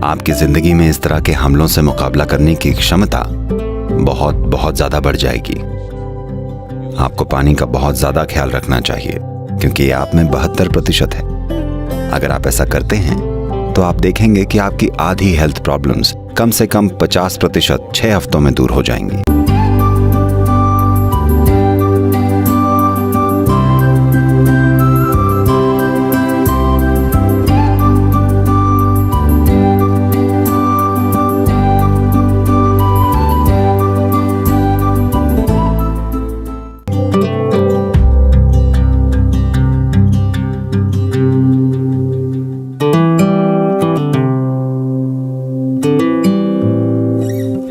आपकी जिंदगी में इस तरह के हमलों से मुकाबला करने की क्षमता बहुत बहुत ज्यादा बढ़ जाएगी। आपको पानी का बहुत ज्यादा ख्याल रखना चाहिए क्योंकि ये आप में 72% है। अगर आप ऐसा करते हैं तो आप देखेंगे कि आपकी आधी हेल्थ प्रॉब्लम्स कम से कम 50% 6 हफ्तों में दूर हो जाएंगी।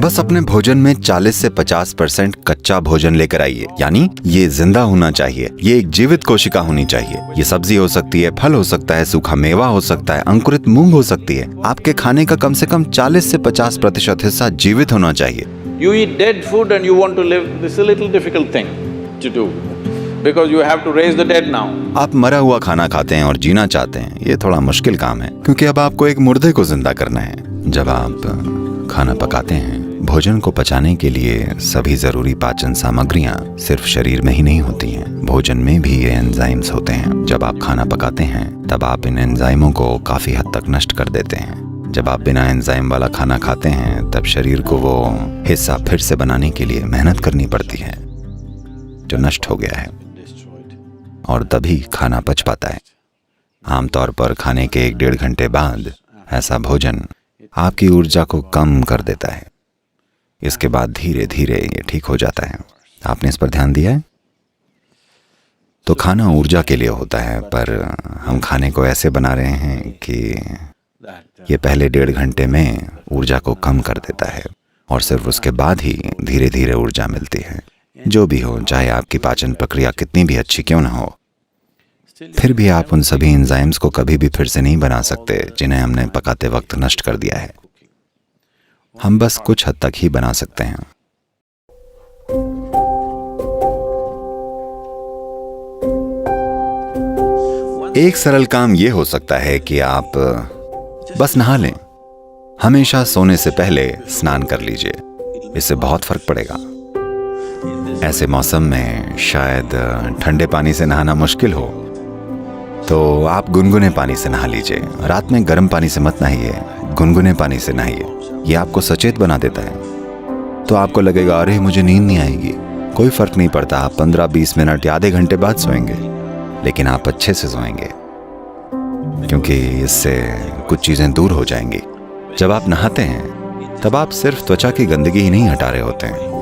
बस अपने भोजन में 40 से 50% कच्चा भोजन लेकर आइए, यानी ये जिंदा होना चाहिए। ये एक जीवित कोशिका होनी चाहिए। ये सब्जी हो सकती है, फल हो सकता है, सूखा मेवा हो सकता है, अंकुरित मूंग हो सकती है। आपके खाने का कम से कम 40 से 50% हिस्सा जीवित होना चाहिए। You eat dead food and you want to live, this is a little difficult thing to do because you have to raise the dead now. आप मरा हुआ खाना खाते हैं और जीना चाहते हैं, ये थोड़ा मुश्किल काम है क्योंकि अब आपको एक मुर्दे को जिंदा करना है। जब आप खाना पकाते हैं, भोजन को पचाने के लिए सभी जरूरी पाचन सामग्रियां सिर्फ शरीर में ही नहीं होती हैं, भोजन में भी ये एंजाइम्स होते हैं। जब आप खाना पकाते हैं तब आप इन एंजाइमों को काफी हद तक नष्ट कर देते हैं। जब आप बिना एंजाइम वाला खाना खाते हैं तब शरीर को वो हिस्सा फिर से बनाने के लिए मेहनत करनी पड़ती है जो नष्ट हो गया है, और तभी खाना पच पाता है। आमतौर पर खाने के 1-1.5 घंटे बाद ऐसा भोजन आपकी ऊर्जा को कम कर देता है। इसके बाद धीरे धीरे ये ठीक हो जाता है। आपने इस पर ध्यान दिया है? तो खाना ऊर्जा के लिए होता है, पर हम खाने को ऐसे बना रहे हैं कि ये पहले 1.5 घंटे में ऊर्जा को कम कर देता है और सिर्फ उसके बाद ही धीरे धीरे ऊर्जा मिलती है। जो भी हो, चाहे आपकी पाचन प्रक्रिया कितनी भी अच्छी क्यों ना हो, फिर भी आप उन सभी एंजाइम्स को कभी भी फिर से नहीं बना सकते जिन्हें हमने पकाते वक्त नष्ट कर दिया है। हम बस कुछ हद तक ही बना सकते हैं। एक सरल काम ये हो सकता है कि आप बस नहा लें। हमेशा सोने से पहले स्नान कर लीजिए, इससे बहुत फर्क पड़ेगा। ऐसे मौसम में शायद ठंडे पानी से नहाना मुश्किल हो तो आप गुनगुने पानी से नहा लीजिए। रात में गर्म पानी से मत नहाइए, गुनगुने पानी से नहाइए। ये आपको सचेत बना देता है। तो आपको लगेगा अरे मुझे नींद नहीं आएगी। कोई फर्क नहीं पड़ता, आप 15-20 मिनट या आधे घंटे बाद सोएंगे, लेकिन आप अच्छे से सोएंगे क्योंकि इससे कुछ चीजें दूर हो जाएंगी। जब आप नहाते हैं तब आप सिर्फ त्वचा की गंदगी ही नहीं हटा रहे होते हैं।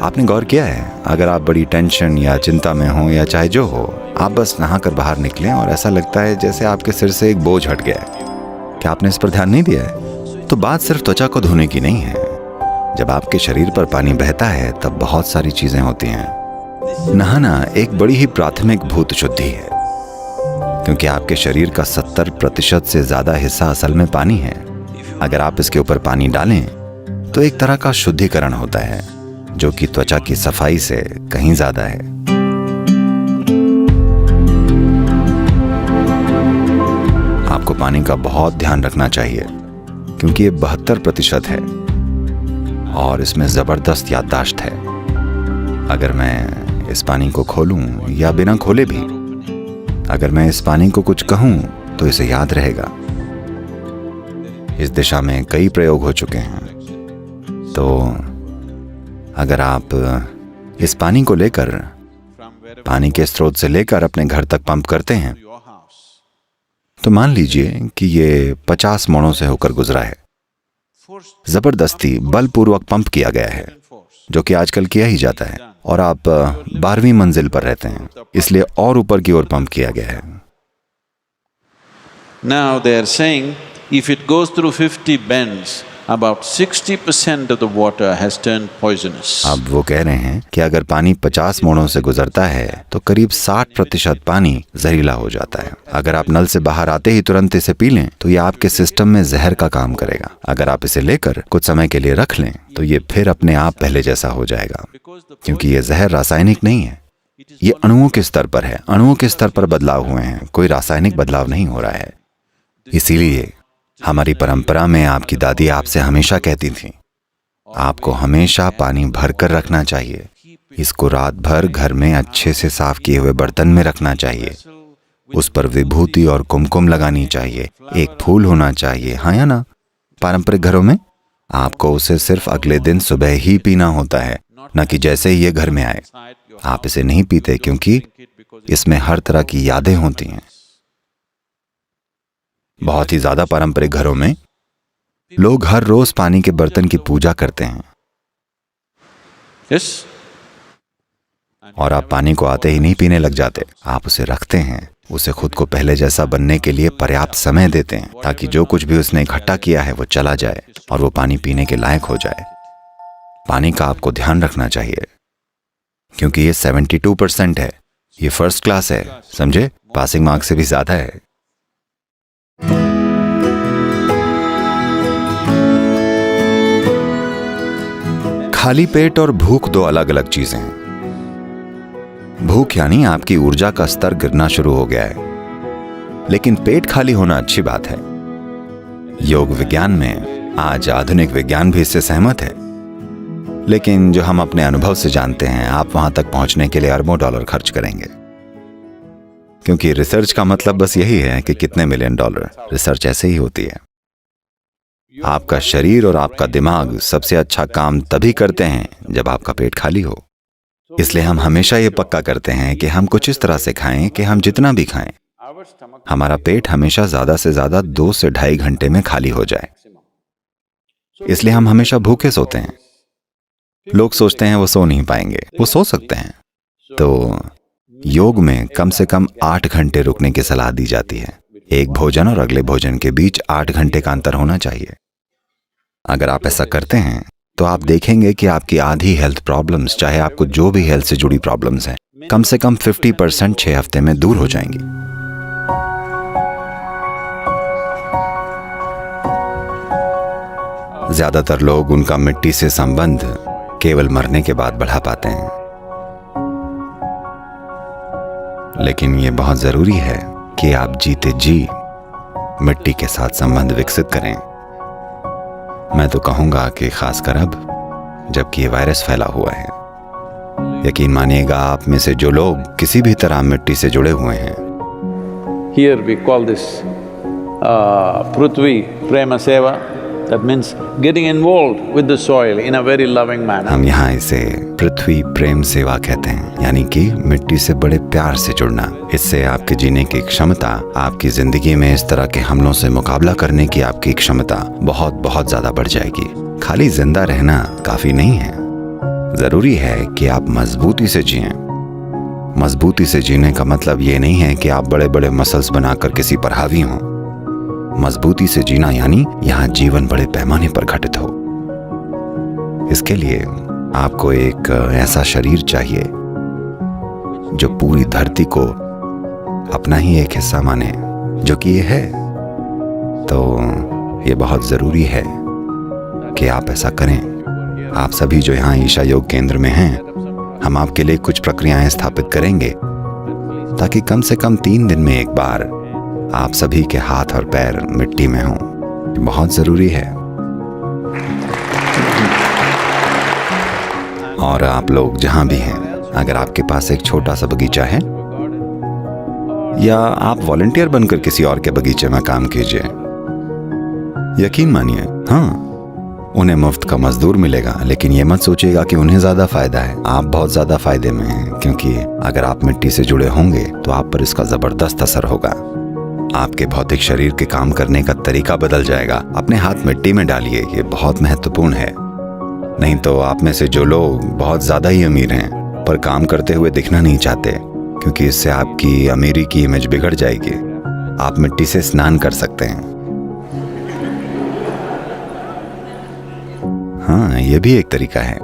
आपने गौर किया है, अगर आप बड़ी टेंशन या चिंता में हो या चाहे जो हो, आप बस नहाकर बाहर निकलें और ऐसा लगता है जैसे आपके सिर से एक बोझ हट गया है। क्या आपने इस पर ध्यान नहीं दिया है? तो बात सिर्फ त्वचा को धोने की नहीं है। जब आपके शरीर पर पानी बहता है तब बहुत सारी चीजें होती हैं। नहाना एक बड़ी ही प्राथमिक भूत शुद्धि है क्योंकि आपके शरीर का 70% से ज्यादा हिस्सा असल में पानी है। अगर आप इसके ऊपर पानी डालें तो एक तरह का शुद्धिकरण होता है जो कि त्वचा की सफाई से कहीं ज्यादा है। आपको पानी का बहुत ध्यान रखना चाहिए क्योंकि ये 72% है और इसमें जबरदस्त याददाश्त है। अगर मैं इस पानी को खोलूं या बिना खोले भी, अगर मैं इस पानी को कुछ कहूं तो इसे याद रहेगा। इस दिशा में कई प्रयोग हो चुके हैं। तो अगर आप इस पानी को लेकर, पानी के स्रोत से लेकर अपने घर तक पंप करते हैं, तो मान लीजिए कि ये 50 मोड़ों से होकर गुजरा है। जबरदस्ती बलपूर्वक पंप किया गया है, जो कि आजकल किया ही जाता है, और आप 12वीं मंजिल पर रहते हैं, इसलिए और ऊपर की ओर पंप किया गया है। Now they are saying if it goes through 50 bends, about 60% of the water has turned poisonous. अब वो कह रहे हैं कि अगर पानी 50 मोड़ों से गुजरता है तो करीब 60% पानी जहरीला हो जाता है। अगर आप नल से बाहर आते ही तुरंत इसे पी लें तो ये आपके सिस्टम में जहर का काम करेगा। अगर आप इसे लेकर कुछ समय के लिए रख लें तो ये फिर अपने आप पहले जैसा हो जाएगा, क्योंकि ये जहर रासायनिक नहीं है, ये अणुओं के स्तर पर है। अणुओं के स्तर पर बदलाव हुए हैं, कोई रासायनिक बदलाव नहीं हो रहा है। इसीलिए हमारी परंपरा में आपकी दादी आपसे हमेशा कहती थी, आपको हमेशा पानी भर कर रखना चाहिए। इसको रात भर घर में अच्छे से साफ किए हुए बर्तन में रखना चाहिए। उस पर विभूति और कुमकुम लगानी चाहिए। एक फूल होना चाहिए, हाँ या ना? पारंपरिक घरों में आपको उसे सिर्फ अगले दिन सुबह ही पीना होता है, न कि जैसे ही ये घर में आए। आप इसे नहीं पीते क्योंकि इसमें हर तरह की यादें होती हैं। बहुत ही ज्यादा पारंपरिक घरों में लोग हर रोज पानी के बर्तन की पूजा करते हैं। Yes? और आप पानी को आते ही नहीं पीने लग जाते। आप उसे रखते हैं, उसे खुद को पहले जैसा बनने के लिए पर्याप्त समय देते हैं, ताकि जो कुछ भी उसने इकट्ठा किया है वो चला जाए और वो पानी पीने के लायक हो जाए। पानी का आपको ध्यान रखना चाहिए, क्योंकि ये 72% है। ये फर्स्ट क्लास है, समझे? पासिंग मार्क्स से भी ज्यादा है। खाली पेट और भूख दो अलग अलग चीजें हैं। भूख यानी आपकी ऊर्जा का स्तर गिरना शुरू हो गया है, लेकिन पेट खाली होना अच्छी बात है। योग विज्ञान में आज आधुनिक विज्ञान भी इससे सहमत है, लेकिन जो हम अपने अनुभव से जानते हैं, आप वहां तक पहुंचने के लिए अरबों डॉलर खर्च करेंगे, क्योंकि रिसर्च का मतलब बस यही है कि कितने मिलियन डॉलर। रिसर्च ऐसे ही होती है। आपका शरीर और आपका दिमाग सबसे अच्छा काम तभी करते हैं जब आपका पेट खाली हो। इसलिए हम हमेशा ये पक्का करते हैं कि हम कुछ इस तरह से खाएं कि हम जितना भी खाएं, हमारा पेट हमेशा ज्यादा से ज्यादा 2 से 2.5 घंटे में खाली हो जाए। इसलिए हम हमेशा भूखे सोते हैं। लोग सोचते हैं वो सो नहीं पाएंगे, वो सो सकते हैं। तो योग में कम से कम 8 घंटे रुकने की सलाह दी जाती है। एक भोजन और अगले भोजन के बीच 8 घंटे का अंतर होना चाहिए। अगर आप ऐसा करते हैं तो आप देखेंगे कि आपकी आधी हेल्थ प्रॉब्लम्स, चाहे आपको जो भी हेल्थ से जुड़ी प्रॉब्लम्स हैं, कम से कम 50% 6 हफ्ते में दूर हो जाएंगी। ज्यादातर लोग उनका मिट्टी से संबंध केवल मरने के बाद बढ़ा पाते हैं, लेकिन ये बहुत जरूरी है कि आप जीते जी मिट्टी के साथ संबंध विकसित करें। मैं तो कहूंगा कि खासकर अब जबकि ये वायरस फैला हुआ है। यकीन मानिएगा, आप में से जो लोग किसी भी तरह मिट्टी से जुड़े हुए हैं, Here we call this Prithvi Prema Seva. That means getting involved with the soil in a very loving manner. हम यहाँ इसे पृथ्वी प्रेम सेवा कहते हैं, यानी कि मिट्टी से बड़े प्यार से जुड़ना। इससे आपके जीने की क्षमता, आपकी जिंदगी में इस तरह के हमलों से मुकाबला करने की आपकी क्षमता बहुत बहुत ज्यादा बढ़ जाएगी। खाली जिंदा रहना काफी नहीं है, जरूरी है कि आप मजबूती से जिएं। मजबूती से जीने का मतलब ये नहीं है कि आप बड़े बड़े मसल्स बनाकर किसी पर हावी हों। मजबूती से जीना यानी यहाँ जीवन बड़े पैमाने पर घटित हो। इसके लिए आपको एक ऐसा शरीर चाहिए जो पूरी धरती को अपना ही एक हिस्सा माने, जो कि ये है। तो ये बहुत जरूरी है कि आप ऐसा करें। आप सभी जो यहाँ ईशा योग केंद्र में हैं, हम आपके लिए कुछ प्रक्रियाएं स्थापित करेंगे ताकि कम से कम 3 दिन में एक बार आप सभी के हाथ और पैर मिट्टी में हों। बहुत जरूरी है। और आप लोग जहां भी हैं, अगर आपके पास एक छोटा सा बगीचा है या आप वॉलंटियर बनकर किसी और के बगीचे में काम कीजिए, यकीन मानिए, हाँ, उन्हें मुफ्त का मजदूर मिलेगा, लेकिन ये मत सोचिएगा कि उन्हें ज्यादा फायदा है। आप बहुत ज्यादा फायदे में हैं, क्योंकि अगर आप मिट्टी से जुड़े होंगे तो आप पर इसका जबरदस्त असर होगा। आपके भौतिक शरीर के काम करने का तरीका बदल जाएगा। अपने हाथ मिट्टी में डालिए, ये बहुत महत्वपूर्ण है। नहीं तो आप में से जो लोग बहुत ज्यादा ही अमीर हैं पर काम करते हुए दिखना नहीं चाहते, क्योंकि इससे आपकी अमीरी की इमेज बिगड़ जाएगी, आप मिट्टी से स्नान कर सकते हैं। हाँ, ये भी एक तरीका है।